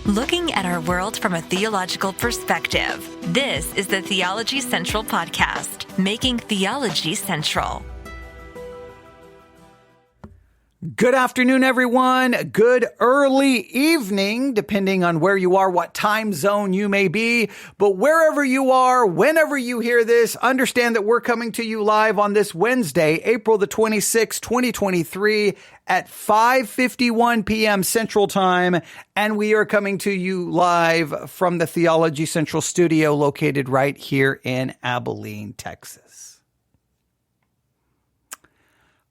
Looking at our world from a theological perspective. This is the Theology Central Podcast, making theology central. Good afternoon, everyone. Good early evening, depending on where you are, what time zone you may be. But wherever you are, whenever you hear this, understand that we're coming to you live on this Wednesday, April the 26th, 2023 at 5:51 p.m. Central Time. And we are coming to you live from the Theology Central studio located right here in Abilene, Texas.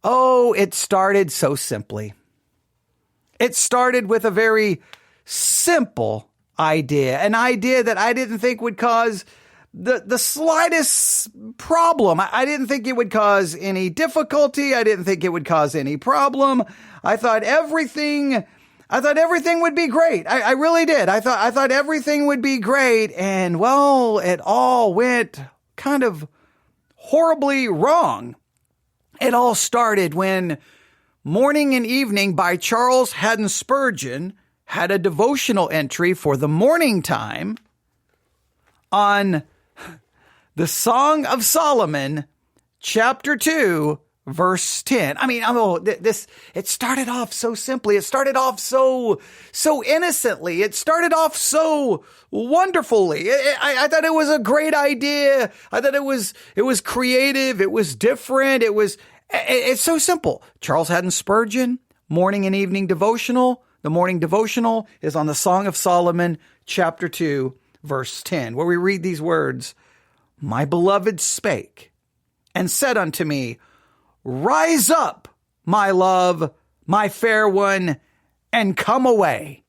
Oh, it started so simply. It started with a very simple idea, an idea that I didn't think would cause the slightest problem. I didn't think it would cause any difficulty. I didn't think it would cause any problem. I thought everything would be great. I really did. I thought everything would be great. And well, it all went kind of horribly wrong. It all started when Morning and Evening by Charles Haddon Spurgeon had a devotional entry for the morning time on the Song of Solomon, chapter 2, verse 10. It started off so simply. It started off so innocently. It started off so wonderfully. I thought it was a great idea. I thought it was creative. It was different. It's so simple. Charles Haddon Spurgeon, morning and evening devotional. The morning devotional is on the Song of Solomon, chapter 2, verse 10, where we read these words, "My beloved spake and said unto me, Rise up, my love, my fair one, and come away."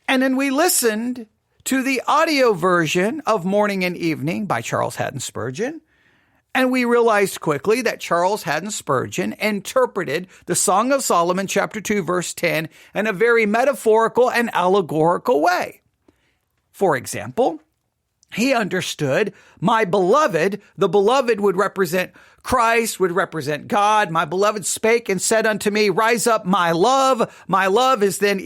And then we listened to the audio version of Morning and Evening by Charles Haddon Spurgeon. And we realized quickly that Charles Haddon Spurgeon interpreted the Song of Solomon, chapter 2, verse 10, in a very metaphorical and allegorical way. For example, he understood my beloved, the beloved would represent Christ, would represent God. My beloved spake and said unto me, Rise up, my love. My love is then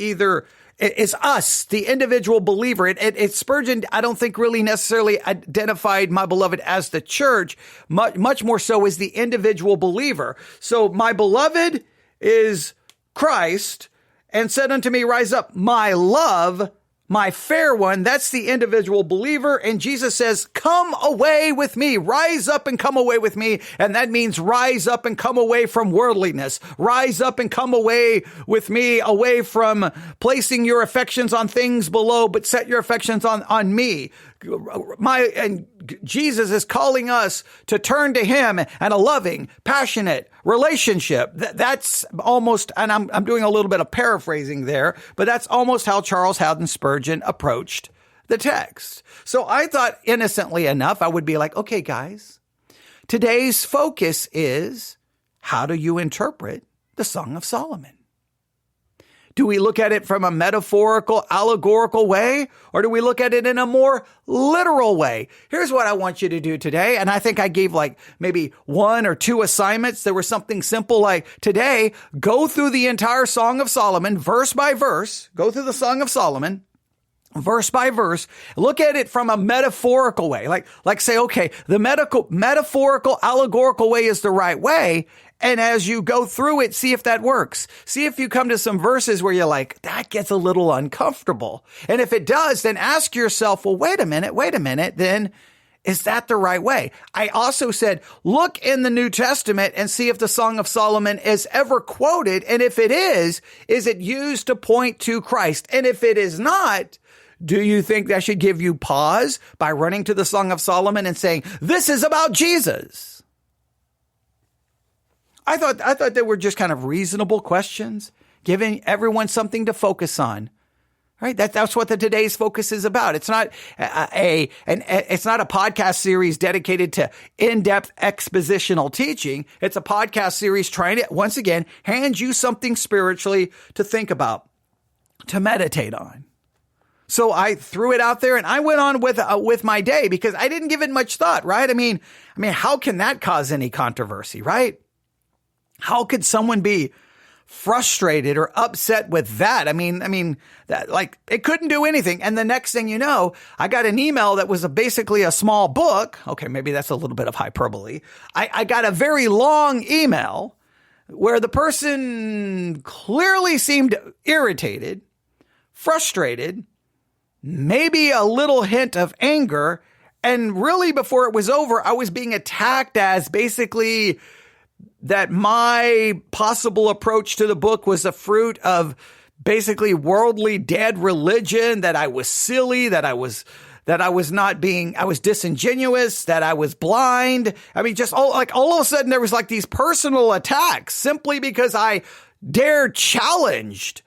is us, the individual believer. Spurgeon, I don't think really necessarily identified my beloved as the church, much more so as the individual believer. So my beloved is Christ and said unto me, Rise up, my love, my fair one. That's the individual believer. And Jesus says, come away with me, rise up and come away with me. And that means rise up and come away from worldliness, rise up and come away with me, away from placing your affections on things below, but set your affections on me. And Jesus is calling us to turn to him and a loving, passionate relationship. That's almost, and I'm doing a little bit of paraphrasing there, but that's almost how Charles Haddon Spurgeon approached the text. So I thought innocently enough, I would be like, okay, guys, today's focus is how do you interpret the Song of Solomon? Do we look at it from a metaphorical, allegorical way, or do we look at it in a more literal way? Here's what I want you to do today. And I think I gave like maybe 1 or 2 assignments. There was something simple like today, go through the entire Song of Solomon, verse by verse, go through the Song of Solomon, verse by verse, look at it from a metaphorical way. Like say, okay, the metaphorical, allegorical way is the right way. And as you go through it, see if that works. See if you come to some verses where you're like, that gets a little uncomfortable. And if it does, then ask yourself, well, wait a minute, then is that the right way? I also said, look in the New Testament and see if the Song of Solomon is ever quoted. And if it is it used to point to Christ? And if it is not, do you think that should give you pause by running to the Song of Solomon and saying, this is about Jesus? I thought they were just kind of reasonable questions, giving everyone something to focus on. Right? That's what today's focus is about. It's not it's not a podcast series dedicated to in-depth expositional teaching. It's a podcast series trying to, once again, hand you something spiritually to think about, to meditate on. So I threw it out there and I went on with my day because I didn't give it much thought, right? I mean, how can that cause any controversy, right? How could someone be frustrated or upset with that. I mean, that like it couldn't do anything. And the next thing you know, I got an email that was basically a small book. Okay, maybe that's a little bit of hyperbole. I got a very long email where the person clearly seemed irritated, frustrated, maybe a little hint of anger. And really, before it was over, I was being attacked as basically that my possible approach to the book was a fruit of basically worldly dead religion, that I was silly, that I was disingenuous, that I was blind. I mean, just all of a sudden there was like these personal attacks simply because I dared challenged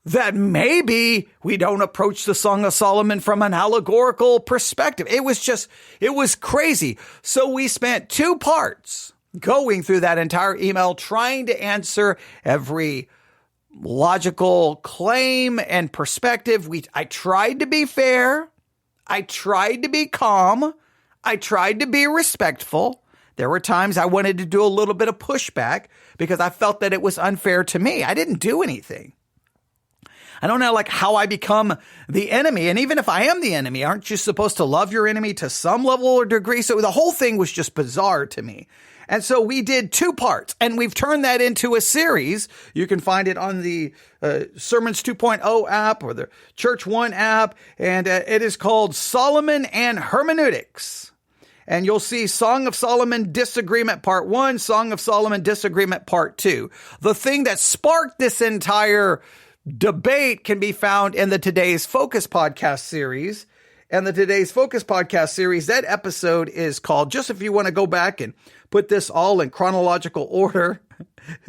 that maybe we don't approach the Song of Solomon from an allegorical perspective. It was crazy. So we spent 2 parts going through that entire email, trying to answer every logical claim and perspective. I tried to be fair. I tried to be calm. I tried to be respectful. There were times I wanted to do a little bit of pushback because I felt that it was unfair to me. I didn't do anything. I don't know like how I become the enemy. And even if I am the enemy, aren't you supposed to love your enemy to some level or degree? So the whole thing was just bizarre to me. And so we did 2 parts, and we've turned that into a series. You can find it on the Sermons 2.0 app or the Church One app. And it is called Solomon and Hermeneutics. And you'll see Song of Solomon Disagreement Part 1, Song of Solomon Disagreement Part 2. The thing that sparked this entire debate can be found in the Today's Focus podcast series. And the Today's Focus podcast series, that episode is called, just if you want to go back and put this all in chronological order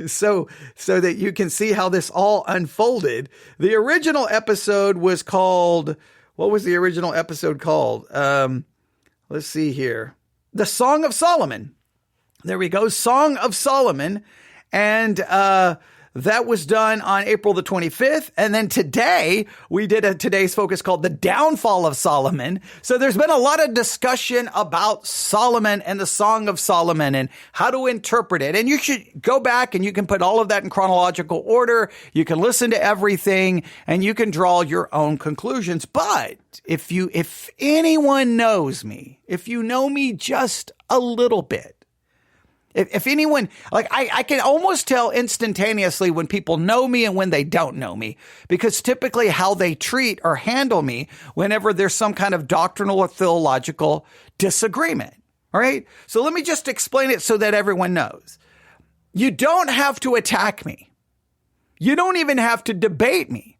so that you can see how this all unfolded. The original episode was called, what was the original episode called? Let's see here. The Song of Solomon. There we go. Song of Solomon. And that was done on April the 25th. And then today we did a Today's Focus called The Downfall of Solomon. So there's been a lot of discussion about Solomon and the Song of Solomon and how to interpret it. And you should go back and you can put all of that in chronological order. You can listen to everything and you can draw your own conclusions. But if anyone knows me, if you know me just a little bit, if anyone, like I can almost tell instantaneously when people know me and when they don't know me, because typically how they treat or handle me whenever there's some kind of doctrinal or theological disagreement. All right. So let me just explain it so that everyone knows. You don't have to attack me. You don't even have to debate me.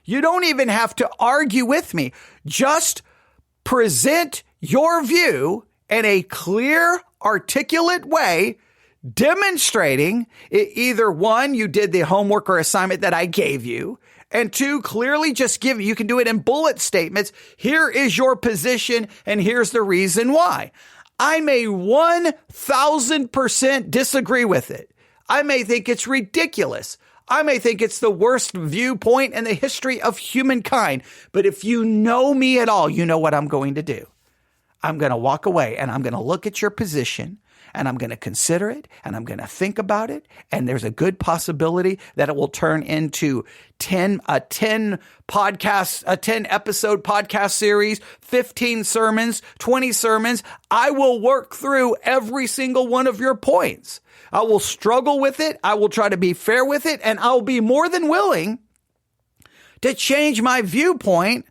You don't even have to argue with me. Just present your view in a clear, articulate way, demonstrating either 1, you did the homework or assignment that I gave you, and 2, clearly just you can do it in bullet statements. Here is your position and here's the reason why. I may 1000% disagree with it. I may think it's ridiculous. I may think it's the worst viewpoint in the history of humankind. But if you know me at all, you know what I'm going to do. I'm going to walk away and I'm going to look at your position and I'm going to consider it and I'm going to think about it. And there's a good possibility that it will turn into a 10 episode podcast series, 15 sermons, 20 sermons. I will work through every single one of your points. I will struggle with it. I will try to be fair with it. And I'll be more than willing to change my viewpoint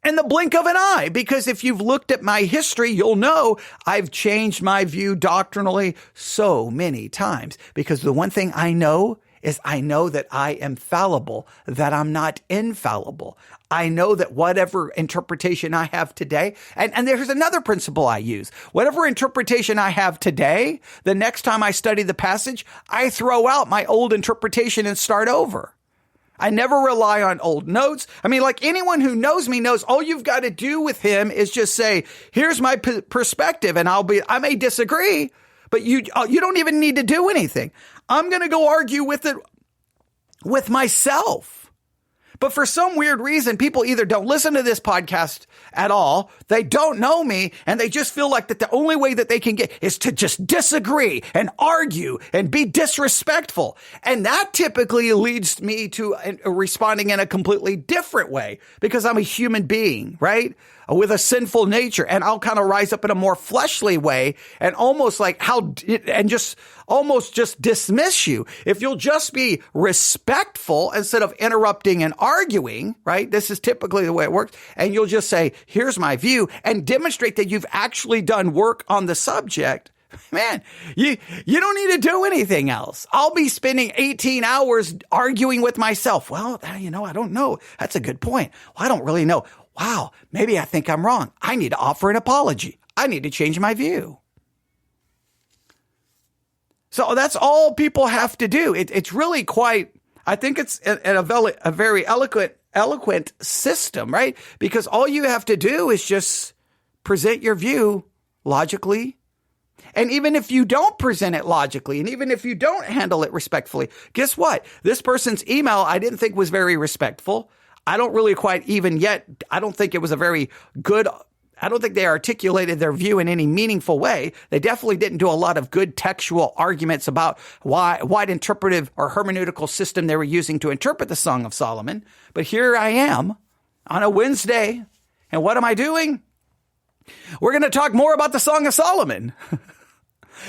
in the blink of an eye, because if you've looked at my history, you'll know I've changed my view doctrinally so many times, because the one thing I know is I know that I am fallible, that I'm not infallible. I know that whatever interpretation I have today, and there's another principle I use. Whatever interpretation I have today, the next time I study the passage, I throw out my old interpretation and start over. I never rely on old notes. I mean, like anyone who knows me knows all you've got to do with him is just say, here's my perspective. And I may disagree, but you don't even need to do anything. I'm going to go argue with it with myself, But for some weird reason, people either don't listen to this podcast at all, they don't know me, and they just feel like that the only way that they can get is to just disagree and argue and be disrespectful. And that typically leads me to responding in a completely different way because I'm a human being, right? With a sinful nature, and I'll kind of rise up in a more fleshly way and almost just dismiss you. If you'll just be respectful instead of interrupting and arguing, right? This is typically the way it works. And you'll just say, here's my view, and demonstrate that you've actually done work on the subject. Man, you don't need to do anything else. I'll be spending 18 hours arguing with myself. Well, I don't know. That's a good point. Well, I don't really know. Wow, maybe I think I'm wrong. I need to offer an apology. I need to change my view. So that's all people have to do. It's really quite, I think it's a very eloquent system, right? Because all you have to do is just present your view logically. And even if you don't present it logically, and even if you don't handle it respectfully, guess what? This person's email I didn't think was very respectful. I don't really quite even yet, I don't think it was a very good, I don't think they articulated their view in any meaningful way. They definitely didn't do a lot of good textual arguments about what interpretive or hermeneutical system they were using to interpret the Song of Solomon. But here I am on a Wednesday, and what am I doing? We're going to talk more about the Song of Solomon.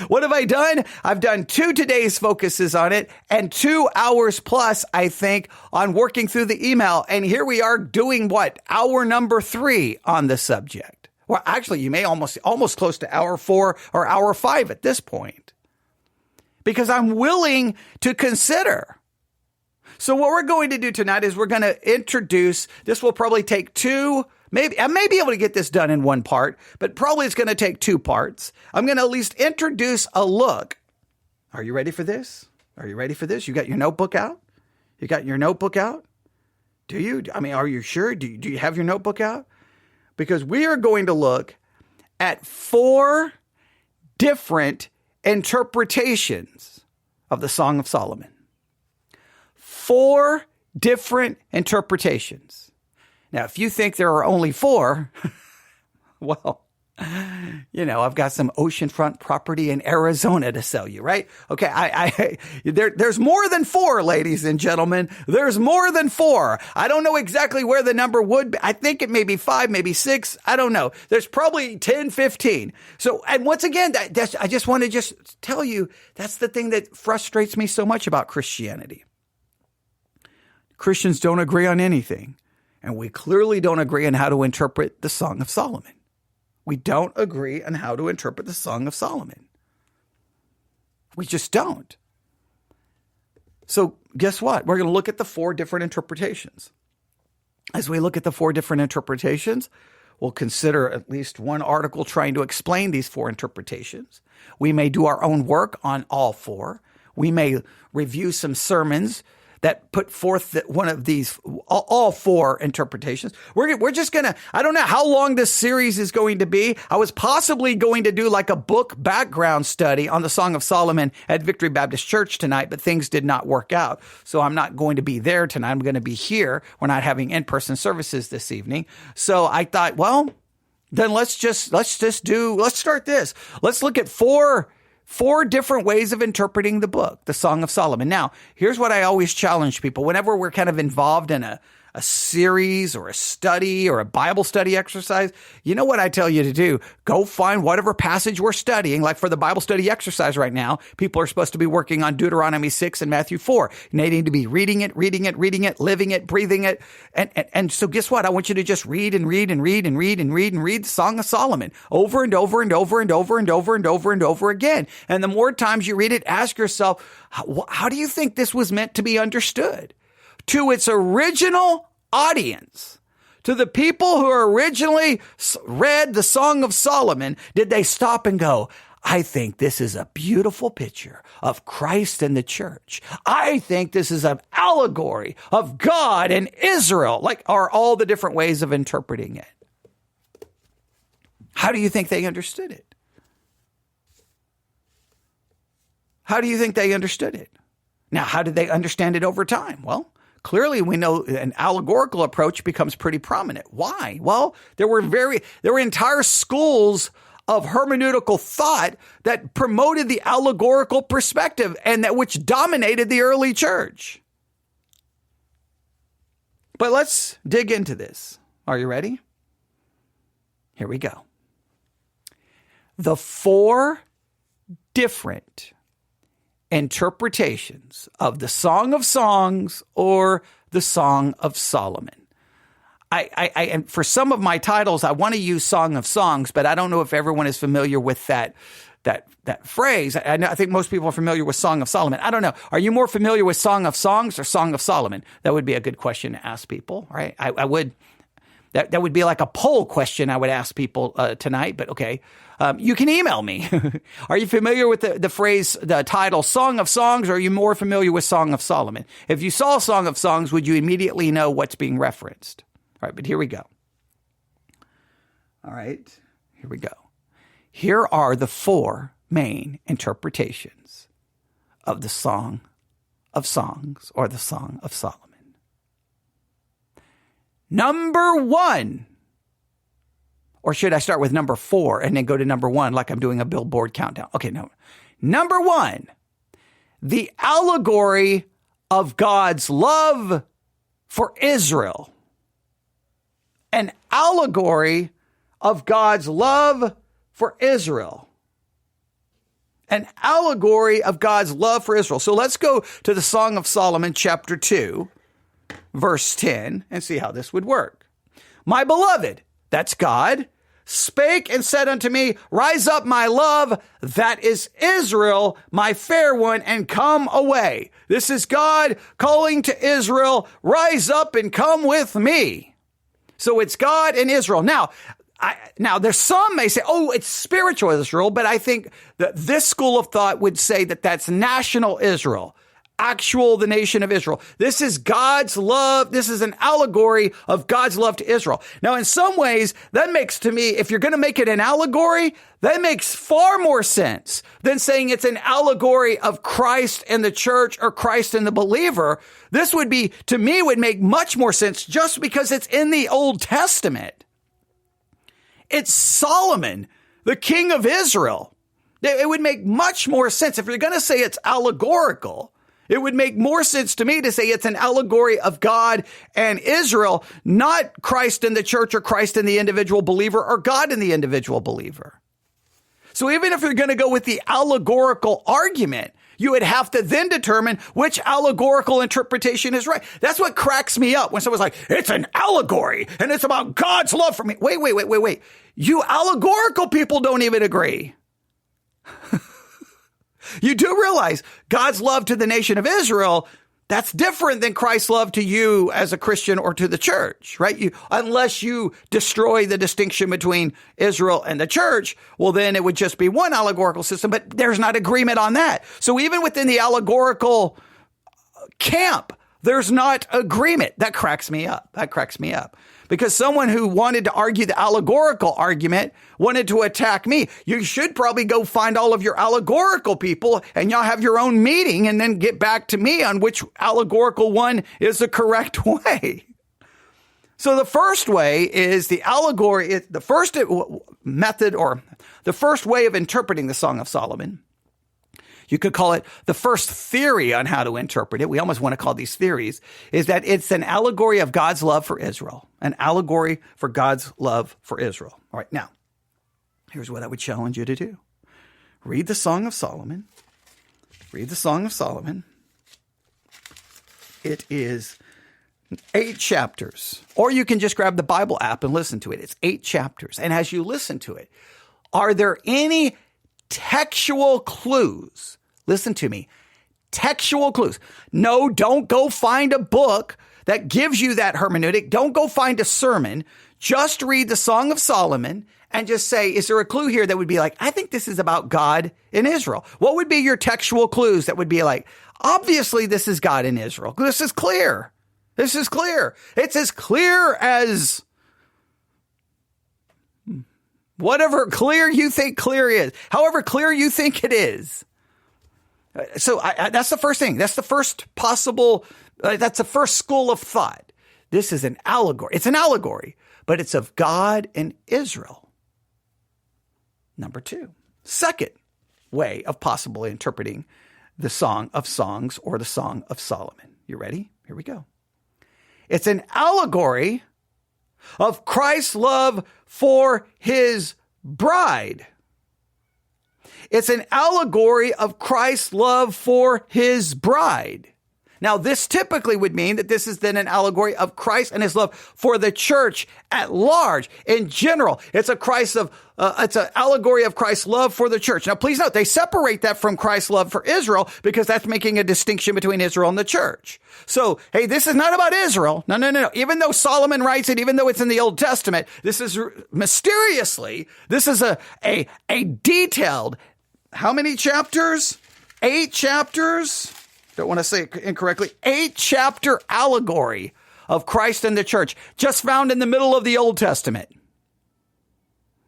What have I done? I've done 2 today's focuses on it and 2 hours plus, I think, on working through the email. And here we are doing what? Hour number 3 on the subject. Well, actually, you may almost close to hour 4 or hour 5 at this point. Because I'm willing to consider. So what we're going to do tonight is we're going to introduce, this will probably take 2. Maybe I may be able to get this done in 1 part, but probably it's going to take 2 parts. I'm going to at least introduce a look. Are you ready for this? Are you ready for this? You got your notebook out? You got your notebook out? Do you? I mean, are you sure? Do you have your notebook out? Because we are going to look at 4 different interpretations of the Song of Solomon. 4 different interpretations. Now, if you think there are only 4, well, I've got some oceanfront property in Arizona to sell you, right? Okay, there's more than 4, ladies and gentlemen. There's more than 4. I don't know exactly where the number would be. I think it may be 5, maybe 6. I don't know. There's probably 10, 15. So, and once again, I just want to just tell you, that's the thing that frustrates me so much about Christianity. Christians don't agree on anything. And we clearly don't agree on how to interpret the Song of Solomon. We don't agree on how to interpret the Song of Solomon. We just don't. So guess what? We're going to look at the 4 different interpretations. As we look at the 4 different interpretations, we'll consider at least 1 article trying to explain these 4 interpretations. We may do our own work on all 4. We may review some sermons that put forth one of these, all 4 interpretations. We're just going to, I don't know how long this series is going to be. I was possibly going to do like a book background study on the Song of Solomon at Victory Baptist Church tonight, but things did not work out. So I'm not going to be there tonight. I'm going to be here. We're not having in-person services this evening. So I thought, well, then let's start this. Let's look at 4 different ways of interpreting the book, the Song of Solomon. Now, here's what I always challenge people. Whenever we're kind of involved in a series or a study or a Bible study exercise, you know what I tell you to do? Go find whatever passage we're studying. Like for the Bible study exercise right now, people are supposed to be working on Deuteronomy 6 and Matthew 4. And they need to be reading it, living it, breathing it. And so guess what? I want you to just read the Song of Solomon over and over and over and over and over and over and over again. And the more times you read it, ask yourself, how do you think this was meant to be understood? To its original audience, to the people who originally read the Song of Solomon, did they stop and go, I think this is a beautiful picture of Christ and the church. I think this is an allegory of God and Israel, are all the different ways of interpreting it. How do you think they understood it? How do you think they understood it? Now, how did they understand it over time? Well, clearly we know an allegorical approach becomes pretty prominent. Why? Well, there were entire schools of hermeneutical thought that promoted the allegorical perspective and that which dominated the early church. But let's dig into this. Are you ready? Here we go. The 4 different interpretations of the Song of Songs or the Song of Solomon. And for some of my titles, I want to use Song of Songs, but I don't know if everyone is familiar with that phrase. I think most people are familiar with Song of Solomon. I don't know. Are you more familiar with Song of Songs or Song of Solomon? That would be a good question to ask people, right? I would. That would be like a poll question I would ask people tonight, but okay. You can email me. Are you familiar with the phrase, the title Song of Songs, or are you more familiar with Song of Solomon? If you saw Song of Songs, would you immediately know what's being referenced? All right, but here we go. All right, here we go. Here are the 4 main interpretations of the Song of Songs or the Song of Solomon. Number 1, or should I start with number 4 and then go to number 1 like I'm doing a Billboard countdown? Okay, no. Number 1, the allegory of God's love for Israel. An allegory of God's love for Israel. An allegory of God's love for Israel. So let's go to the Song of Solomon, chapter 2. Verse 10, and see how this would work. My beloved, that's God, spake and said unto me, rise up, my love, that is Israel, my fair one, and come away. This is God calling to Israel, rise up and come with me. So it's God and Israel. Now there's some may say, oh, it's spiritual Israel, but I think that this school of thought would say that that's national Israel. The nation of Israel. This is God's love. This is an allegory of God's love to Israel. Now, in some ways, that makes to me, if you're going to make it an allegory, that makes far more sense than saying it's an allegory of Christ and the church or Christ and the believer. This would be, to me, would make much more sense just because it's in the Old Testament. It's Solomon, the king of Israel. It would make much more sense if you're going to say it's allegorical. It would make more sense to me to say it's an allegory of God and Israel, not Christ and the church or Christ and the individual believer or God and the individual believer. So even if you're going to go with the allegorical argument, you would have to then determine which allegorical interpretation is right. That's what cracks me up when someone's like, it's an allegory and it's about God's love for me. Wait. You allegorical people don't even agree. You do realize God's love to the nation of Israel, that's different than Christ's love to you as a Christian or to the church, right? Unless you destroy the distinction between Israel and the church, well, then it would just be one allegorical system, but there's not agreement on that. So even within the allegorical camp, there's not agreement. That cracks me up. Because someone who wanted to argue the allegorical argument wanted to attack me. You should probably go find all of your allegorical people and y'all have your own meeting and then get back to me on which allegorical one is the correct way. So the first way is the allegory, the first method or the first way of interpreting the Song of Solomon. You could call it the first theory on how to interpret it. We almost want to call these theories, is that it's an allegory of God's love for Israel, an allegory for God's love for Israel. All right, now, here's what I would challenge you to do. Read the Song of Solomon. Read the Song of Solomon. It is 8 chapters, or you can just grab the Bible app and listen to it. It's 8 chapters. And as you listen to it, are there any textual clues? Listen to me. Textual clues. No, don't go find a book that gives you that hermeneutic. Don't go find a sermon. Just read the Song of Solomon and just say, is there a clue here that would be like, I think this is about God in Israel? What would be your textual clues that would be like, obviously this is God in Israel. This is clear. This is clear. It's as clear as whatever clear you think clear is, however clear you think it is. So that's the first thing. That's the first possible That's the first school of thought. This is an allegory. It's an allegory, but it's of God and Israel. Number two, second way of possibly interpreting the Song of Songs or the Song of Solomon. You ready? Here we go. It's an allegory of Christ's love for his bride. It's an allegory of Christ's love for his bride. Now, this typically would mean that this is then an allegory of Christ and his love for the church at large. In general, it's an allegory of Christ's love for the church. Now, please note, they separate that from Christ's love for Israel because that's making a distinction between Israel and the church. So, hey, this is not about Israel. No. Even though Solomon writes it, even though it's in the Old Testament, this is mysteriously, this is a detailed, how many chapters? 8 chapters? Don't want to say it incorrectly, 8-chapter allegory of Christ and the church, just found in the middle of the Old Testament.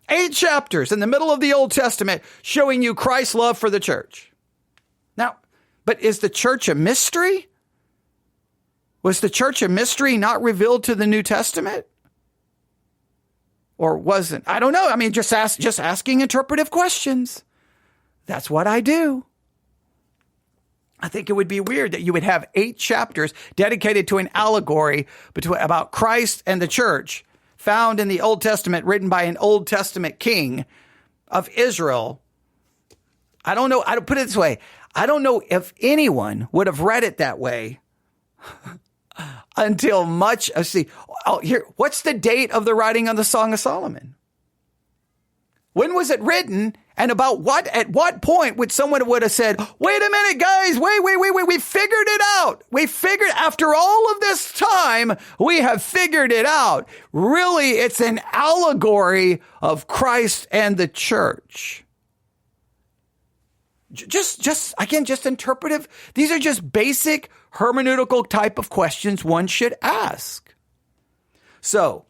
8 chapters in the middle of the Old Testament showing you Christ's love for the church. Now, but is the church a mystery? Was the church a mystery not revealed to the New Testament? Or wasn't? I don't know. I mean, just asking interpretive questions. That's what I do. I think it would be weird that you would have 8 chapters dedicated to an allegory about Christ and the church found in the Old Testament, written by an Old Testament king of Israel. I don't know. I don't put it this way. I don't know if anyone would have read it that way until much. Here, what's the date of the writing of the Song of Solomon? When was it written? And about what, at what point would someone would have said, wait a minute, guys, wait, we figured it out. After all of this time, we have figured it out. Really, it's an allegory of Christ and the church. Just interpretive. These are just basic hermeneutical type of questions one should ask. So,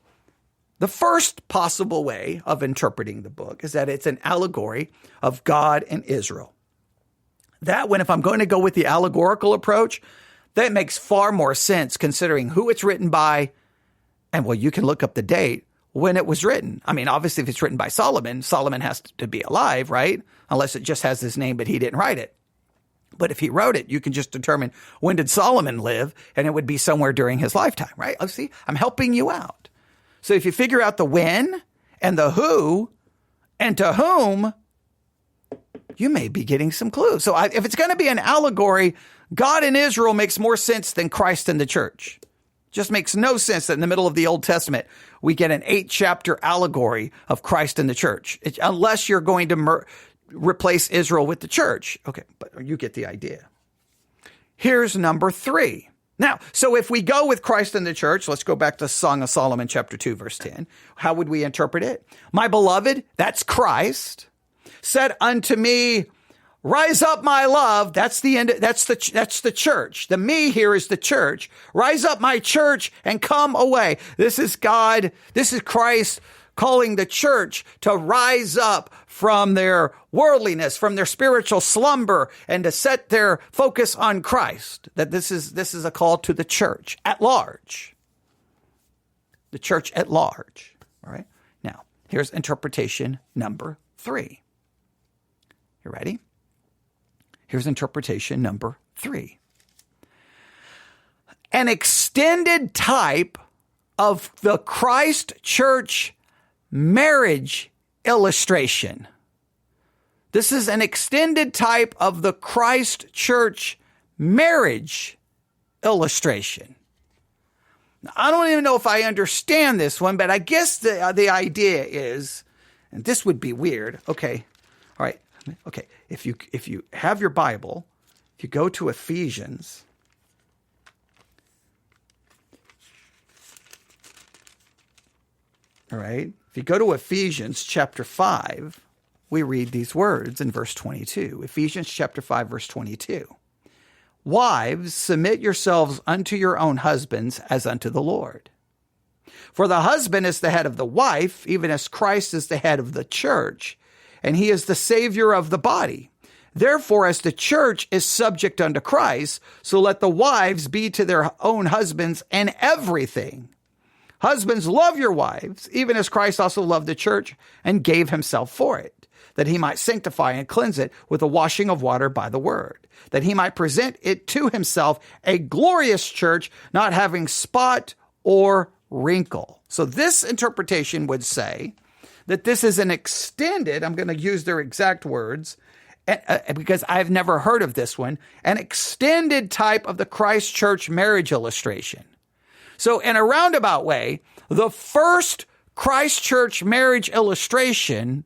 the first possible way of interpreting the book is that it's an allegory of God and Israel. That one, if I'm going to go with the allegorical approach, that makes far more sense considering who it's written by. And well, you can look up the date when it was written. I mean, obviously, if it's written by Solomon, Solomon has to be alive, right? Unless it just has his name, but he didn't write it. But if he wrote it, you can just determine when did Solomon live, and it would be somewhere during his lifetime, right? Oh, see, I'm helping you out. So if you figure out the when and the who and to whom, you may be getting some clues. So if it's going to be an allegory, God and Israel makes more sense than Christ and the church. Just makes no sense that in the middle of the Old Testament, we get an 8-chapter allegory of Christ and the church, unless you're going to replace Israel with the church. Okay, but you get the idea. Here's number 3. Now, so if we go with Christ and the church, let's go back to Song of Solomon, chapter 2, verse 10. How would we interpret it? My beloved, that's Christ, said unto me, rise up, my love. That's the end. That's the church. The me here is the church. Rise up, my church, and come away. This is God. This is Christ calling the church to rise up from their worldliness, from their spiritual slumber, and to set their focus on Christ. That this is a call to the church at large. The church at large. All right. Now, here's interpretation number 3. You ready? Here's interpretation number 3. An extended type of the Christ church marriage illustration. This is an extended type of the Christ church marriage illustration. Now, I don't even know if I understand this one, but I guess the idea is, and this would be weird. Okay. All right. Okay. If you have your Bible, if you go to Ephesians, all right. If you go to Ephesians chapter 5, we read these words in verse 22. Ephesians chapter 5, verse 22. Wives, submit yourselves unto your own husbands as unto the Lord. For the husband is the head of the wife, even as Christ is the head of the church, and he is the Savior of the body. Therefore, as the church is subject unto Christ, so let the wives be to their own husbands in everything. Husbands, love your wives, even as Christ also loved the church and gave himself for it, that he might sanctify and cleanse it with the washing of water by the word, that he might present it to himself a glorious church, not having spot or wrinkle. So this interpretation would say that this is an extended, I'm going to use their exact words, because I've never heard of this one, an extended type of the Christ church marriage illustration. So in a roundabout way, the first Christ church marriage illustration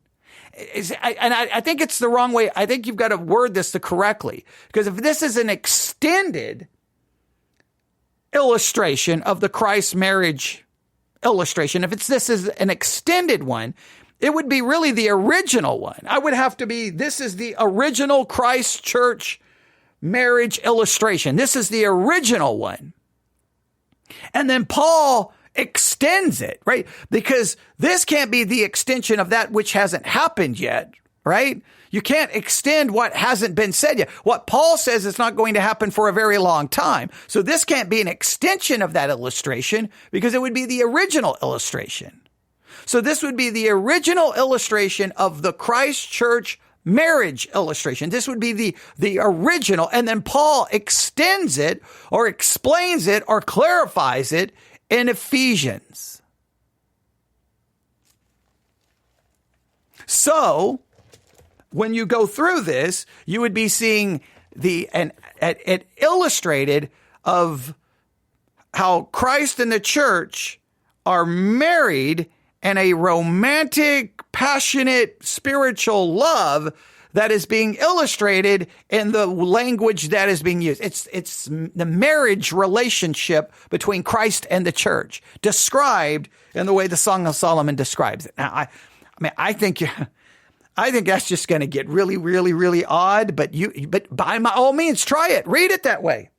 is, and I think it's the wrong way. I think you've got to word this correctly, because if this is an extended illustration of the Christ marriage illustration, this is an extended one, it would be really the original one. I would have to be, this is the original Christ church marriage illustration. This is the original one. And then Paul extends it, right? Because this can't be the extension of that which hasn't happened yet, right? You can't extend what hasn't been said yet. What Paul says is not going to happen for a very long time. So this can't be an extension of that illustration, because it would be the original illustration. So this would be the original illustration of the Christ church marriage illustration. This would be the original. And then Paul extends it or explains it or clarifies it in Ephesians. So when you go through this, you would be seeing it illustrated of how Christ and the church are married in a romantic, passionate, spiritual love that is being illustrated in the language that is being used. It's the marriage relationship between Christ and the church, described in the way the Song of Solomon describes it. Now, I think that's just going to get really, really, really odd. But by all means, try it. Read it that way.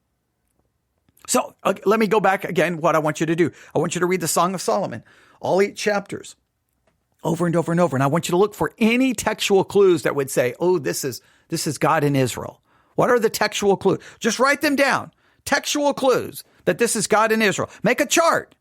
So let me go back again. What I want you to do, I want you to read the Song of Solomon, all 8 chapters, over and over and over. And I want you to look for any textual clues that would say, oh, this is God in Israel. What are the textual clues? Just write them down. Textual clues that this is God in Israel. Make a chart.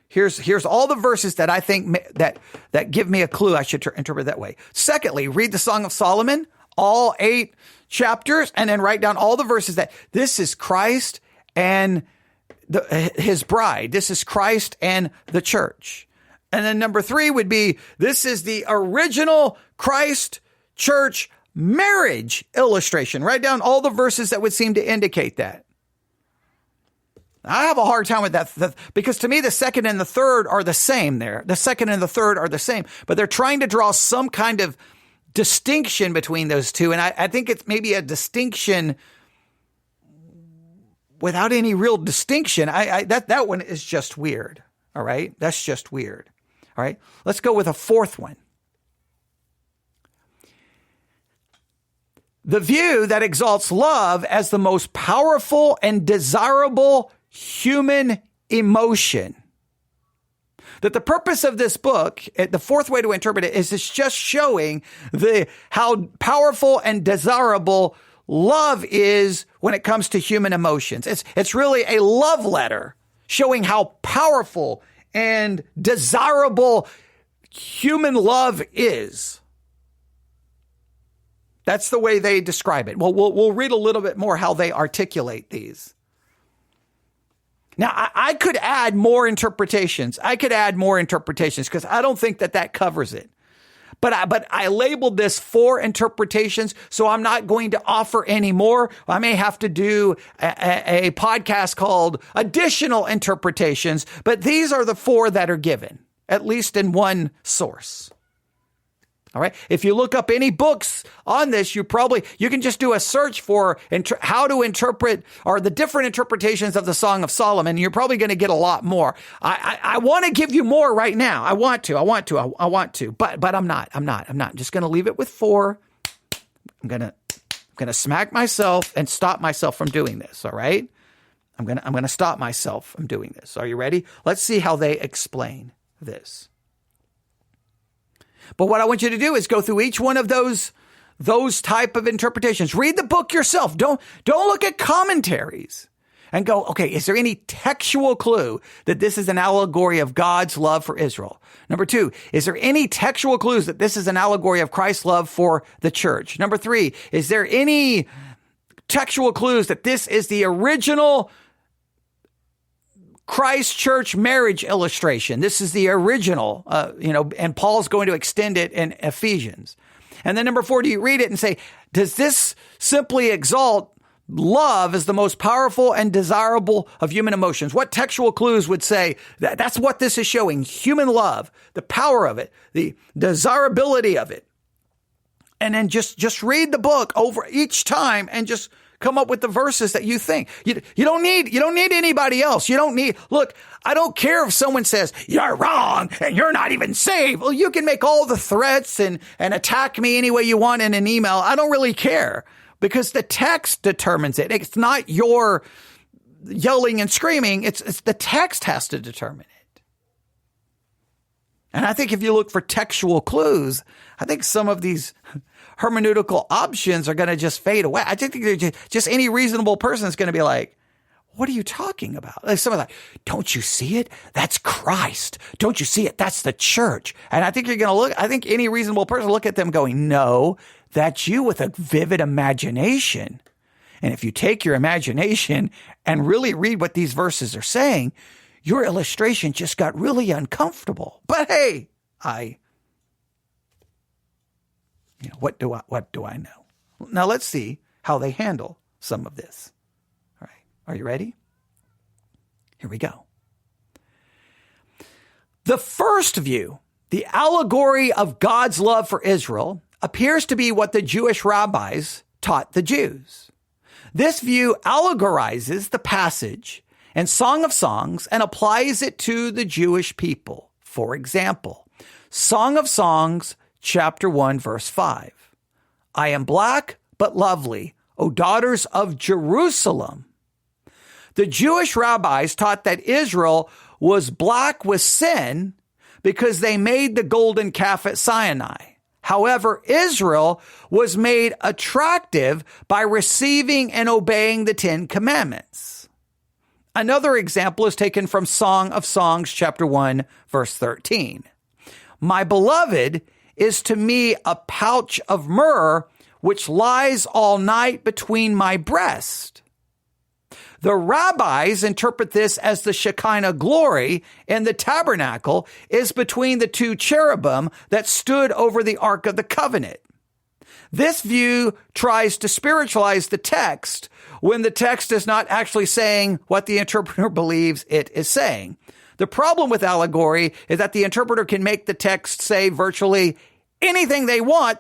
Here's all the verses that I think that give me a clue I should interpret that way. Secondly, read the Song of Solomon, all 8 chapters, and then write down all the verses that this is Christ and his bride. This is Christ and the church. And then number 3 would be, this is the original Christ church marriage illustration. Write down all the verses that would seem to indicate that. I have a hard time with that, because to me, the second and the third are the same there. The second and the third are the same, but they're trying to draw some kind of distinction between those two. And I think it's maybe a distinction without any real distinction. That one is just weird. All right. That's just weird. All right. Let's go with a 4th one. The view that exalts love as the most powerful and desirable human emotion. That the purpose of this book, the 4th way to interpret it, is it's just showing how powerful and desirable love is when it comes to human emotions. It's really a love letter showing how powerful and desirable human love is. That's the way they describe it. Well, we'll read a little bit more how they articulate these. Now, I could add more interpretations. Because I don't think that covers it. But I labeled this 4 interpretations, so I'm not going to offer any more. I may have to do a podcast called Additional Interpretations, but these are the 4 that are given, at least in one source. All right. If you look up any books on this, you can just do a search for how to interpret, or the different interpretations of the Song of Solomon. You're probably going to get a lot more. I want to give you more right now. I want to, but I'm not. I'm just going to leave it with 4. I'm going to smack myself and stop myself from doing this. All right. I'm going to stop myself from doing this. Are you ready? Let's see how they explain this. But what I want you to do is go through each one of those those type of interpretations. Read the book yourself. Don't look at commentaries and go, okay, is there any textual clue that this is an allegory of God's love for Israel? Number 2, is there any textual clues that this is an allegory of Christ's love for the church? Number 3, is there any textual clues that this is the original Christ church marriage illustration? This is the original, and Paul's going to extend it in Ephesians. And then number 4, do you read it and say, does this simply exalt love as the most powerful and desirable of human emotions? What textual clues would say that that's what this is showing? Human love, the power of it, the desirability of it. And then just read the book over each time and just come up with the verses that you think. You don't need anybody else. Look, I don't care if someone says, you're wrong and you're not even saved. Well, you can make all the threats and attack me any way you want in an email. I don't really care because the text determines it. It's not your yelling and screaming. It's the text has to determine it. And I think if you look for textual clues, I think some of these hermeneutical options are going to just fade away. I think just any reasonable person is going to be like, what are you talking about? Like some of that, don't you see it? That's Christ. Don't you see it? That's the church. And I think I think any reasonable person look at them going, no, that's you with a vivid imagination. And if you take your imagination and really read what these verses are saying, your illustration just got really uncomfortable. But hey, what do I know? Now let's see how they handle some of this. All right. Are you ready? Here we go. The first view, the allegory of God's love for Israel, appears to be what the Jewish rabbis taught the Jews. This view allegorizes the passage in Song of Songs and applies it to the Jewish people. For example, Song of Songs, chapter 1, verse 5. I am black, but lovely, O daughters of Jerusalem. The Jewish rabbis taught that Israel was black with sin because they made the golden calf at Sinai. However, Israel was made attractive by receiving and obeying the 10 commandments. Another example is taken from Song of Songs, chapter 1, verse 13. My beloved is to me a pouch of myrrh, which lies all night between my breast. The rabbis interpret this as the Shekinah glory in the tabernacle is between the 2 cherubim that stood over the Ark of the Covenant. This view tries to spiritualize the text when the text is not actually saying what the interpreter believes it is saying. The problem with allegory is that the interpreter can make the text say virtually anything they want.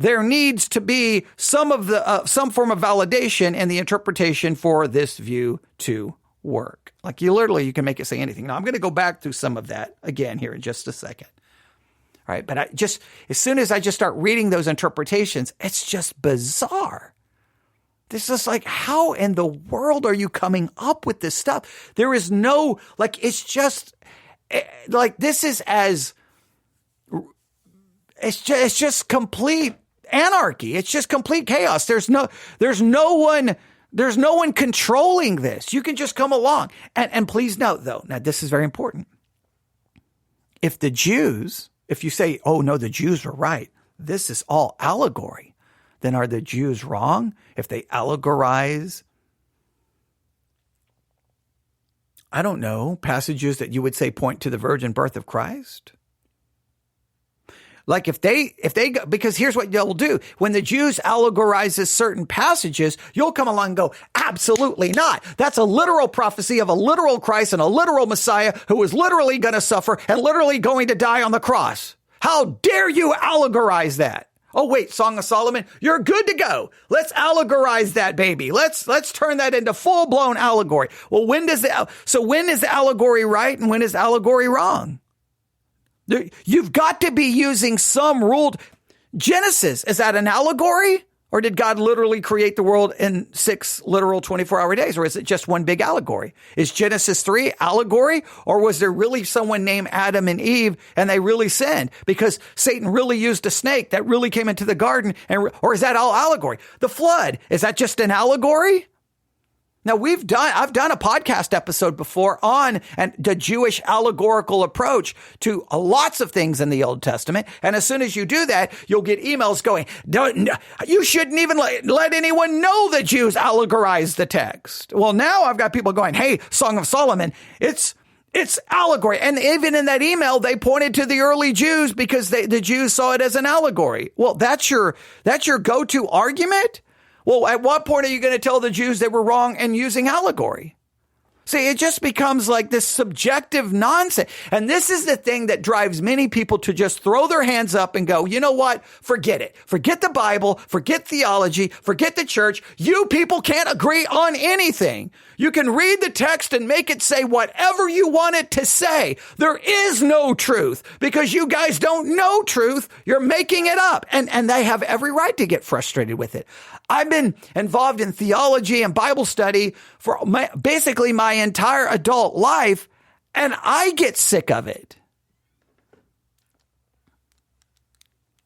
There needs to be some form of validation in the interpretation for this view to work. Like you can make it say anything. Now I'm going to go back through some of that again here in just a second. All right. But as soon as I just start reading those interpretations, it's just bizarre. This is like, how in the world are you coming up with this stuff? There is no, it's just this is it's just complete anarchy. It's just complete chaos. There's no one controlling this. You can just come along. And please note though, now this is very important. If you say, oh no, the Jews were right, this is all allegory, then are the Jews wrong if they allegorize, I don't know, passages that you would say point to the virgin birth of Christ? Like because here's what you'll do. When the Jews allegorizes certain passages, you'll come along and go, absolutely not. That's a literal prophecy of a literal Christ and a literal Messiah who was literally going to suffer and literally going to die on the cross. How dare you allegorize that? Oh, wait, Song of Solomon, you're good to go. Let's allegorize that baby. Let's turn that into full-blown allegory. Well, when is the allegory right and when is allegory wrong? You've got to be using some ruled Genesis. Is that an allegory? Or did God literally create the world in 6 literal 24-hour days? Or is it just one big allegory? Is Genesis 3 allegory? Or was there really someone named Adam and Eve and they really sinned? Because Satan really used a snake that really came into the garden. Or is that all allegory? The flood, is that just an allegory? Now I've done a podcast episode before on the Jewish allegorical approach to lots of things in the Old Testament. And as soon as you do that, you'll get emails going, you shouldn't even let anyone know the Jews allegorize the text. Well, now I've got people going, hey, Song of Solomon, it's allegory. And even in that email, they pointed to the early Jews because the Jews saw it as an allegory. Well, that's your go-to argument? Well, at what point are you going to tell the Jews they were wrong and using allegory? See, it just becomes like this subjective nonsense. And this is the thing that drives many people to just throw their hands up and go, you know what? Forget it. Forget the Bible. Forget theology. Forget the church. You people can't agree on anything. You can read the text and make it say whatever you want it to say. There is no truth because you guys don't know truth. You're making it up. And they have every right to get frustrated with it. I've been involved in theology and Bible study for basically my entire adult life, and I get sick of it.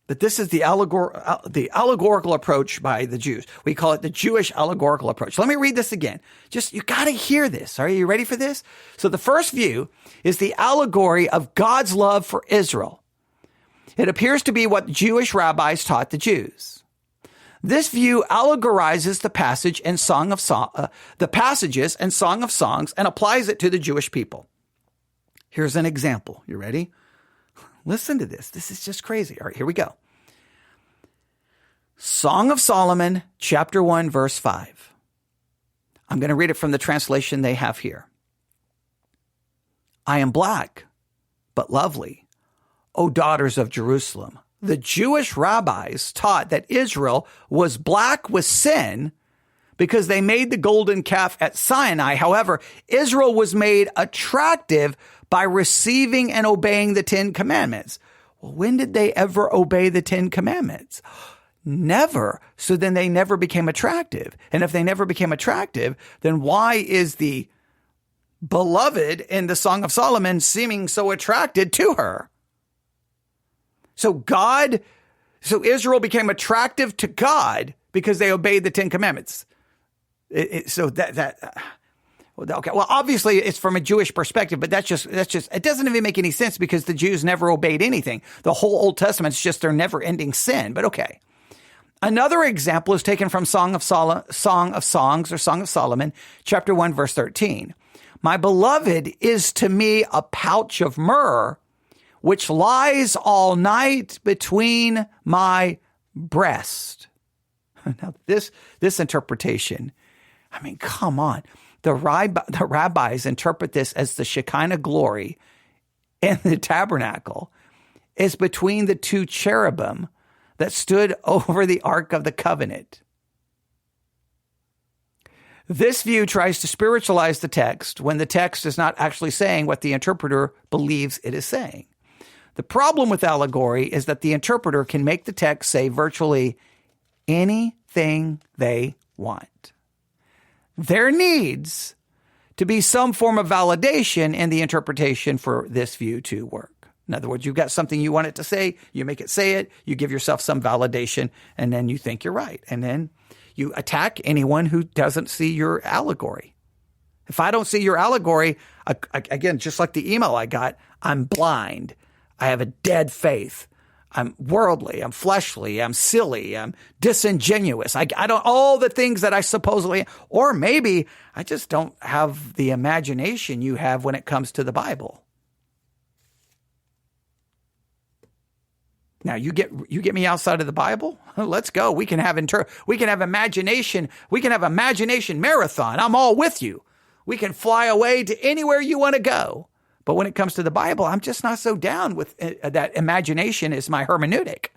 But this is the allegorical approach by the Jews. We call it the Jewish allegorical approach. Let me read this again. You got to hear this. Are you ready for this? So the first view is the allegory of God's love for Israel. It appears to be what Jewish rabbis taught the Jews. This view allegorizes the passages in Song of Songs and applies it to the Jewish people. Here's an example. You ready? Listen to this. This is just crazy. All right, here we go. Song of Solomon, chapter 1, verse 5. I'm going to read it from the translation they have here. I am black, but lovely, O daughters of Jerusalem. The Jewish rabbis taught that Israel was black with sin because they made the golden calf at Sinai. However, Israel was made attractive by receiving and obeying the 10 commandments. Well, when did they ever obey the 10 commandments? Never. So then they never became attractive. And if they never became attractive, then why is the beloved in the Song of Solomon seeming so attracted to her? So Israel became attractive to God because they obeyed the 10 commandments. Okay. Well, obviously it's from a Jewish perspective, but that's just, it doesn't even make any sense because the Jews never obeyed anything. The whole Old Testament is just their never ending sin, but okay. Another example is taken from Song of Songs or Song of Solomon, chapter 1, verse 13. My beloved is to me a pouch of myrrh, which lies all night between my breast. Now, this interpretation, I mean, come on. The rabbis interpret this as the Shekinah glory in the tabernacle is between the 2 cherubim that stood over the Ark of the Covenant. This view tries to spiritualize the text when the text is not actually saying what the interpreter believes it is saying. The problem with allegory is that the interpreter can make the text say virtually anything they want. There needs to be some form of validation in the interpretation for this view to work. In other words, you've got something you want it to say, you make it say it, you give yourself some validation, and then you think you're right. And then you attack anyone who doesn't see your allegory. If I don't see your allegory, again, just like the email I got, I'm blind. I have a dead faith. I'm worldly. I'm fleshly. I'm silly. I'm disingenuous. I don't, all the things that I supposedly, or maybe I just don't have the imagination you have when it comes to the Bible. Now you get me outside of the Bible. Let's go. We can have imagination. We can have imagination marathon. I'm all with you. We can fly away to anywhere you want to go. But when it comes to the Bible, I'm just not so down with that. Imagination is my hermeneutic.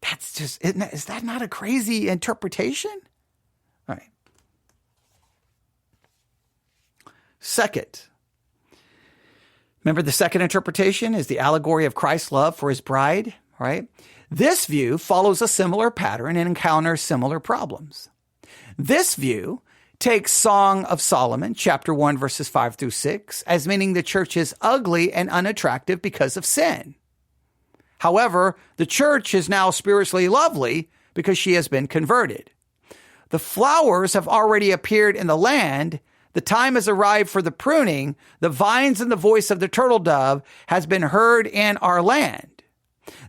That's just, is that not a crazy interpretation? All right. Second, Remember, the second interpretation is the allegory of Christ's love for his bride, right? This view follows a similar pattern and encounters similar problems. This view takes Song of Solomon, chapter 1, verses 5 through 6, as meaning the church is ugly and unattractive because of sin. However, the church is now spiritually lovely because she has been converted. The flowers have already appeared in the land. The time has arrived for the pruning. The vines and the voice of the turtle dove has been heard in our land.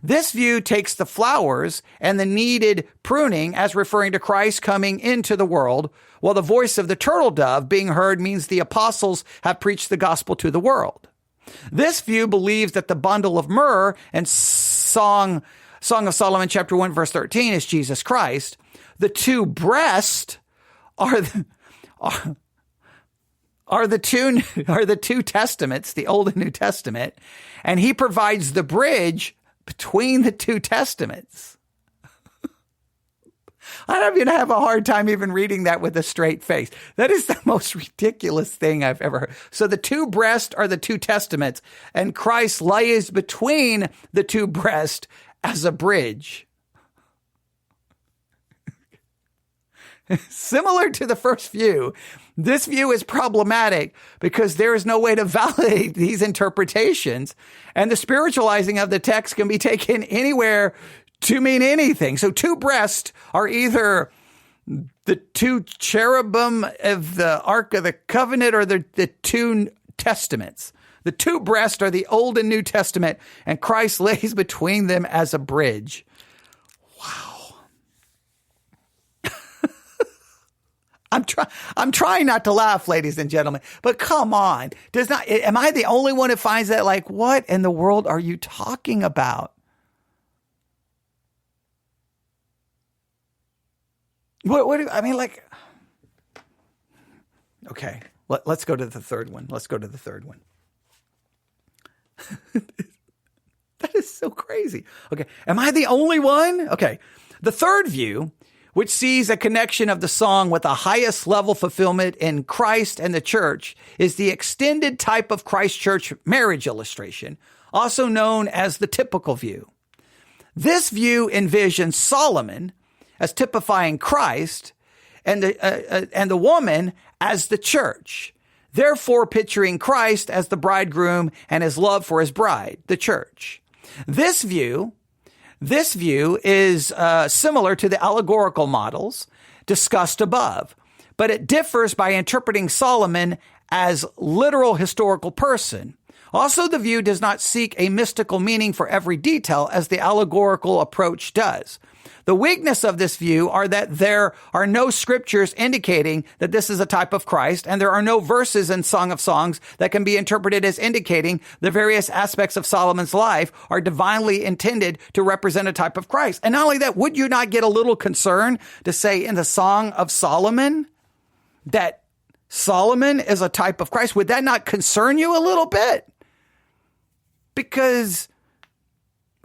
This view takes the flowers and the needed pruning as referring to Christ coming into the world, while the voice of the turtle dove being heard means the apostles have preached the gospel to the world. This view believes that the bundle of myrrh and Song of Solomon chapter 1 verse 13 is Jesus Christ. The two breasts are the two testaments, the Old and New Testament, and he provides the bridge between the two testaments. I don't even have a hard time even reading that with a straight face. That is the most ridiculous thing I've ever heard. So the two breasts are the two testaments, and Christ lays between the two breasts as a bridge. Similar to the first view, this view is problematic because there is no way to validate these interpretations, and the spiritualizing of the text can be taken anywhere to mean anything. So two breasts are either the two cherubim of the Ark of the Covenant or the two testaments. The two breasts are the Old and New Testament, and Christ lays between them as a bridge. Wow. I'm trying not to laugh, ladies and gentlemen, but come on. Am I the only one who finds that like, what in the world are you talking about? Okay, let's go to the third one. That is so crazy. Okay, am I the only one? Okay, the third view, which sees a connection of the song with the highest level fulfillment in Christ and the church, is the extended type of Christ church marriage illustration, also known as the typical view. This view envisions Solomon as typifying Christ and the woman as the church, therefore picturing Christ as the bridegroom and his love for his bride, the church. This view is similar to the allegorical models discussed above, but it differs by interpreting Solomon as literal historical person. Also, the view does not seek a mystical meaning for every detail as the allegorical approach does. The weakness of this view are that there are no scriptures indicating that this is a type of Christ, and there are no verses in Song of Songs that can be interpreted as indicating the various aspects of Solomon's life are divinely intended to represent a type of Christ. And not only that, would you not get a little concerned to say in the Song of Solomon that Solomon is a type of Christ? Would that not concern you a little bit? Because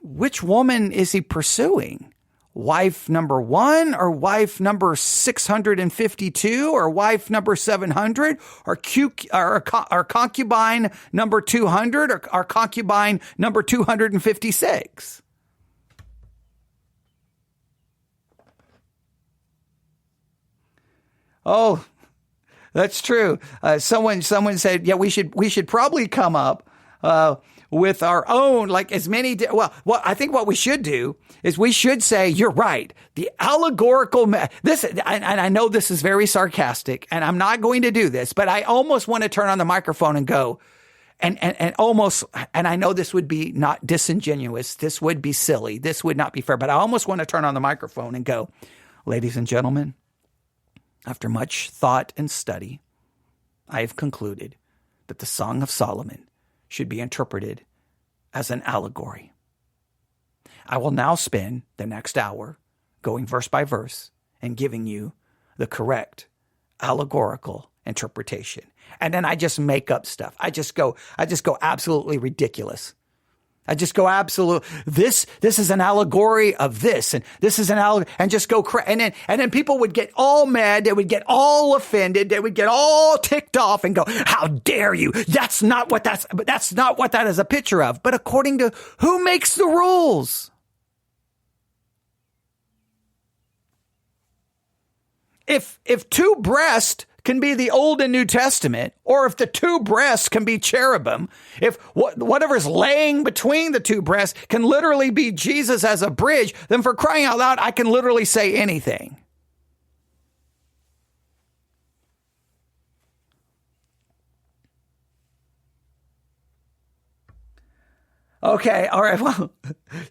which woman is he pursuing? Wife number 1 or wife number 652 or wife number 700 or concubine number 200 or concubine number 256? Oh, that's true. Someone said, yeah, we should probably come up with our own, like as many, I think what we should do is we should say, you're right. The allegorical, and I know this is very sarcastic and I'm not going to do this, but I almost want to turn on the microphone and go, and I know this would be not disingenuous. This would be silly. This would not be fair, but I almost want to turn on the microphone and go, ladies and gentlemen, after much thought and study, I have concluded that the Song of Solomon should be interpreted as an allegory. I will now spend the next hour going verse by verse and giving you the correct allegorical interpretation. And then I just make up stuff. I just go absolutely ridiculous. I just go absolute. This is an allegory of this, and this is an allegory, and just go and then people would get all mad. They would get all offended. They would get all ticked off and go, "How dare you? That's not what that is a picture of." But according to who makes the rules? If two breasts can be the Old and New Testament, or if the two breasts can be cherubim, if whatever's laying between the two breasts can literally be Jesus as a bridge, then for crying out loud, I can literally say anything. Okay, all right. Well,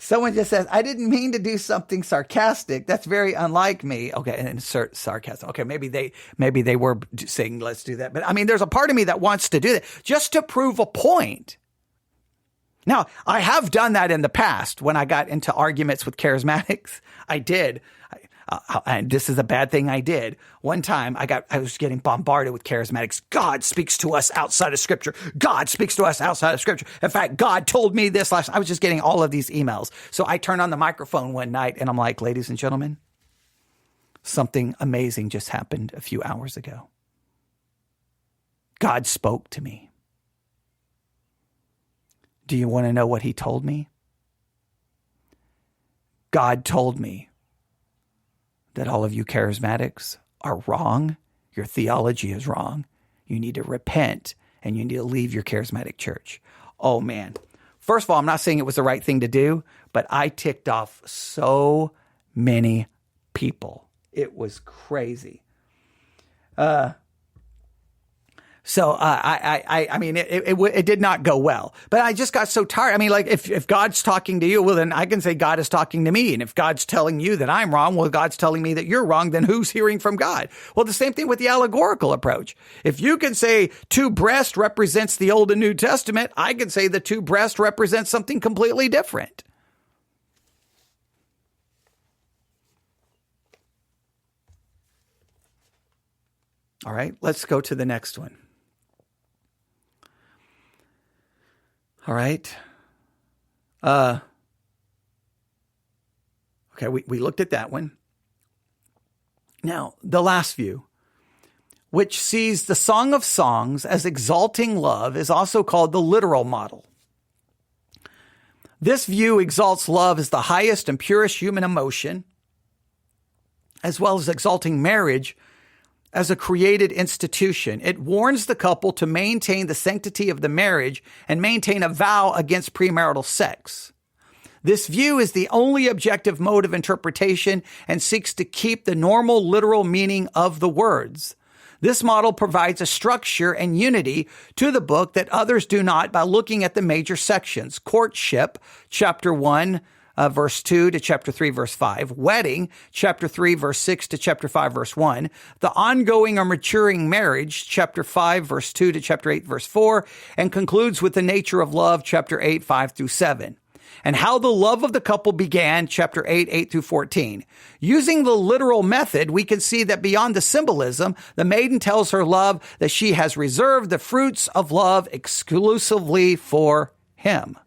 someone just says, I didn't mean to do something sarcastic. That's very unlike me. Okay, and insert sarcasm. Okay, maybe they were saying, let's do that. But I mean, there's a part of me that wants to do that just to prove a point. Now, I have done that in the past when I got into arguments with charismatics. I did. And this is a bad thing I did. One time I was getting bombarded with charismatics. God speaks to us outside of Scripture. God speaks to us outside of Scripture. In fact, God told me this last. I was just getting all of these emails. So I turned on the microphone one night and I'm like, ladies and gentlemen, something amazing just happened a few hours ago. God spoke to me. Do you want to know what he told me? God told me that all of you charismatics are wrong. Your theology is wrong. You need to repent and you need to leave your charismatic church. Oh man. First of all, I'm not saying it was the right thing to do, but I ticked off so many people. It was crazy. So I mean, it did not go well, but I just got so tired. I mean, like if God's talking to you, well, then I can say God is talking to me. And if God's telling you that I'm wrong, well, God's telling me that you're wrong, then who's hearing from God? Well, the same thing with the allegorical approach. If you can say two breasts represents the Old and New Testament, I can say the two breasts represents something completely different. All right, let's go to the next one. All right. Okay, we looked at that one. Now, the last view, which sees the Song of Songs as exalting love, is also called the literal model. This view exalts love as the highest and purest human emotion, as well as exalting marriage as a created institution. It warns the couple to maintain the sanctity of the marriage and maintain a vow against premarital sex. This view is the only objective mode of interpretation and seeks to keep the normal literal meaning of the words. This model provides a structure and unity to the book that others do not by looking at the major sections. Courtship, chapter 1, verse 2 to chapter 3, verse 5. Wedding, chapter 3, verse 6 to chapter 5, verse 1. The ongoing or maturing marriage, chapter 5, verse 2 to chapter 8, verse 4. And concludes with the nature of love, chapter 8, 5 through 7. And how the love of the couple began, chapter 8, 8 through 14. Using the literal method, we can see that beyond the symbolism, the maiden tells her love that she has reserved the fruits of love exclusively for him.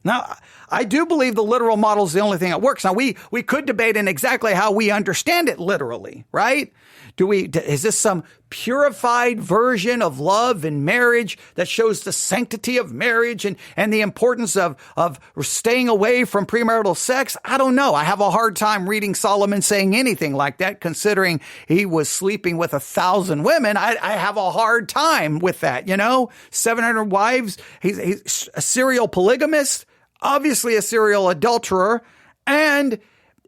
Now, I do believe the literal model is the only thing that works. Now, we could debate in exactly how we understand it literally, right? Is this some purified version of love and marriage that shows the sanctity of marriage and the importance of staying away from premarital sex? I don't know. I have a hard time reading Solomon saying anything like that, considering he was sleeping with 1,000 women. I have a hard time with that, 700 wives. He's a serial polygamist, obviously a serial adulterer, and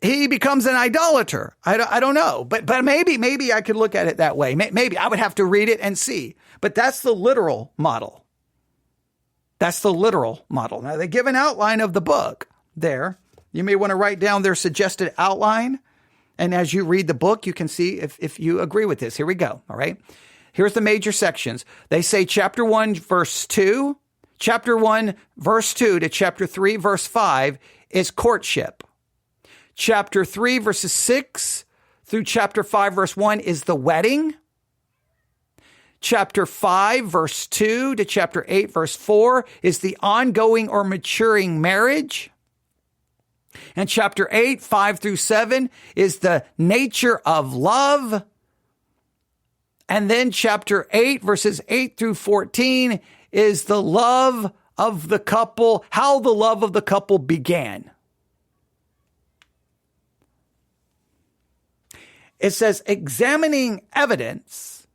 he becomes an idolater. I don't know, but maybe I could look at it that way. Maybe I would have to read it and see, but that's the literal model. That's the literal model. Now they give an outline of the book there. You may want to write down their suggested outline. And as you read the book, you can see if you agree with this. Here we go. All right. Here's the major sections. They say chapter 1, verse 2, chapter 1, verse 2 to chapter 3, verse 5 is courtship. Chapter 3, verses 6 through chapter 5, verse 1 is the wedding. Chapter 5, verse 2 to chapter 8, verse 4 is the ongoing or maturing marriage. And chapter 8, 5 through 7 is the nature of love. And then chapter 8, verses 8 through 14 is the love of the couple, how the love of the couple began. It says, examining evidence,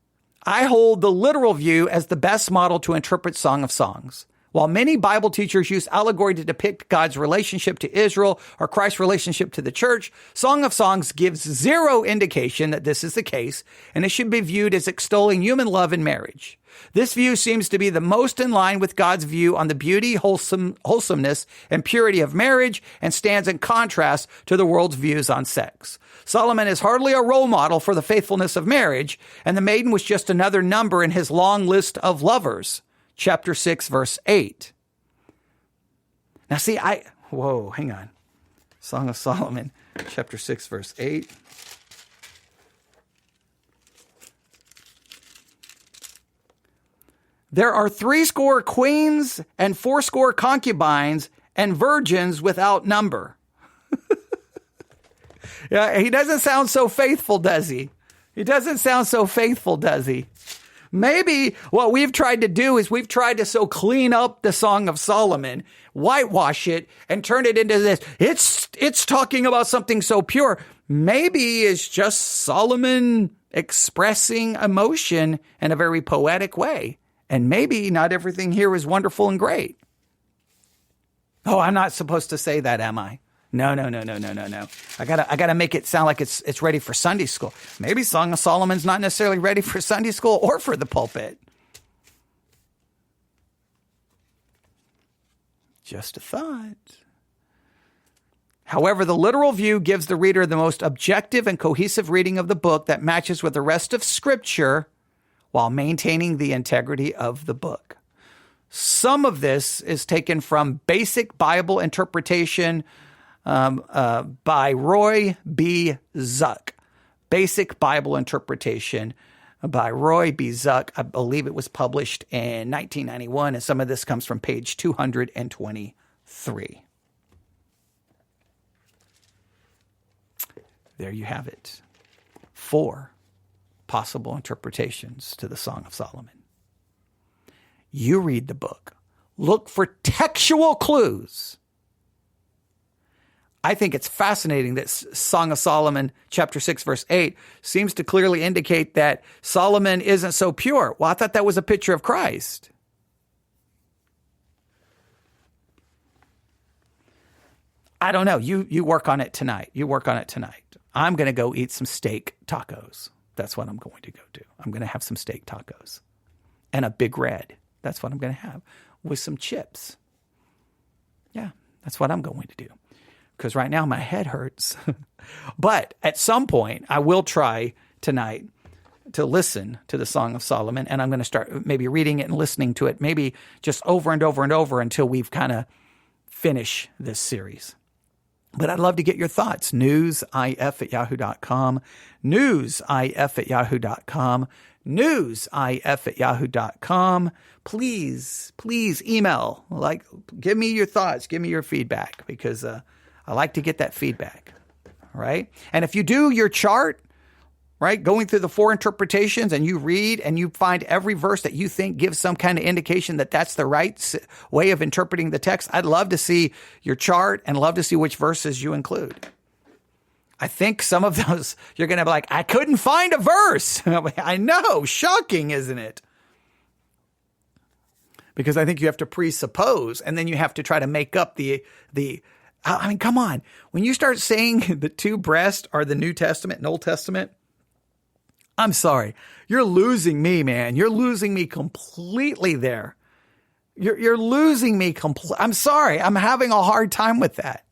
I hold the literal view as the best model to interpret Song of Songs. While many Bible teachers use allegory to depict God's relationship to Israel or Christ's relationship to the church, Song of Songs gives zero indication that this is the case, and it should be viewed as extolling human love and marriage. This view seems to be the most in line with God's view on the beauty, wholesomeness, and purity of marriage, and stands in contrast to the world's views on sex. Solomon is hardly a role model for the faithfulness of marriage, and the maiden was just another number in his long list of lovers. Chapter 6, verse 8. Now see, hang on. Song of Solomon, chapter 6, verse 8. There are 80 queens and 80 concubines and virgins without number. Yeah, he doesn't sound so faithful, does he? He doesn't sound so faithful, does he? Maybe what we've tried to do is we've tried to so clean up the Song of Solomon, whitewash it, and turn it into this. It's talking about something so pure. Maybe it's just Solomon expressing emotion in a very poetic way. And maybe not everything here is wonderful and great. Oh, I'm not supposed to say that, am I? No. I gotta make it sound like it's ready for Sunday school. Maybe Song of Solomon's not necessarily ready for Sunday school or for the pulpit. Just a thought. However, the literal view gives the reader the most objective and cohesive reading of the book that matches with the rest of Scripture while maintaining the integrity of the book. Some of this is taken from Basic Bible Interpretation by Roy B. Zuck. Basic Bible Interpretation by Roy B. Zuck. I believe it was published in 1991, and some of this comes from page 223. There you have it. 4 possible interpretations to the Song of Solomon. You read the book. Look for textual clues. I think it's fascinating that Song of Solomon, chapter 6, verse 8, seems to clearly indicate that Solomon isn't so pure. Well, I thought that was a picture of Christ. I don't know. You work on it tonight. I'm going to go eat some steak tacos. That's what I'm going to go do. I'm going to have some steak tacos and a Big Red. That's what I'm going to have with some chips. Yeah, that's what I'm going to do. Because right now my head hurts. But at some point, I will try tonight to listen to the Song of Solomon, and I'm going to start maybe reading it and listening to it, maybe just over and over and over until we've kind of finished this series. But I'd love to get your thoughts. newsif@yahoo.com, newsif@yahoo.com, newsif@yahoo.com. Please email, give me your thoughts, give me your feedback, because I like to get that feedback, right? And if you do your chart, right, going through the 4 interpretations, and you read and you find every verse that you think gives some kind of indication that that's the right way of interpreting the text, I'd love to see your chart and love to see which verses you include. I think some of those, you're going to be like, I couldn't find a verse. I know, shocking, isn't it? Because I think you have to presuppose, and then you have to try to make up I mean, come on. When you start saying the 2 breasts are the New Testament and Old Testament, I'm sorry. You're losing me, man. You're losing me completely there. You're losing me completely. I'm sorry. I'm having a hard time with that.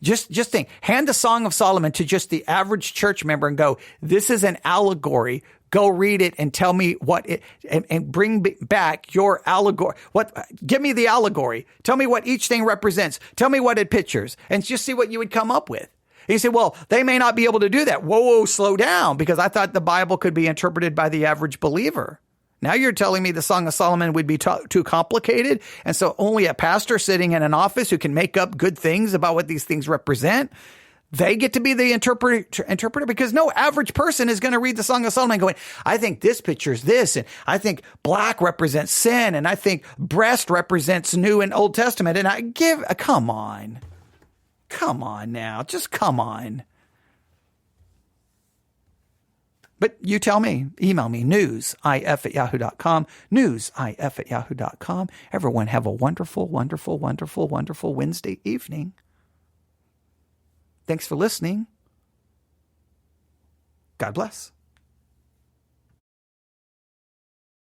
Just think, hand the Song of Solomon to just the average church member and go, this is an allegory. Go read it and tell me what it, and bring back your allegory. Give me the allegory. Tell me what each thing represents. Tell me what it pictures, and just see what you would come up with. He said, well, they may not be able to do that. Whoa, slow down, because I thought the Bible could be interpreted by the average believer. Now you're telling me the Song of Solomon would be too complicated, and so only a pastor sitting in an office who can make up good things about what these things represent, they get to be the interpreter, because no average person is going to read the Song of Solomon going, I think this picture is this, and I think black represents sin, and I think breast represents New and Old Testament, and come on now, just come on. But you tell me, email me, newsif@yahoo.com, newsif@yahoo.com. Everyone have a wonderful, wonderful, wonderful, wonderful Wednesday evening. Thanks for listening. God bless.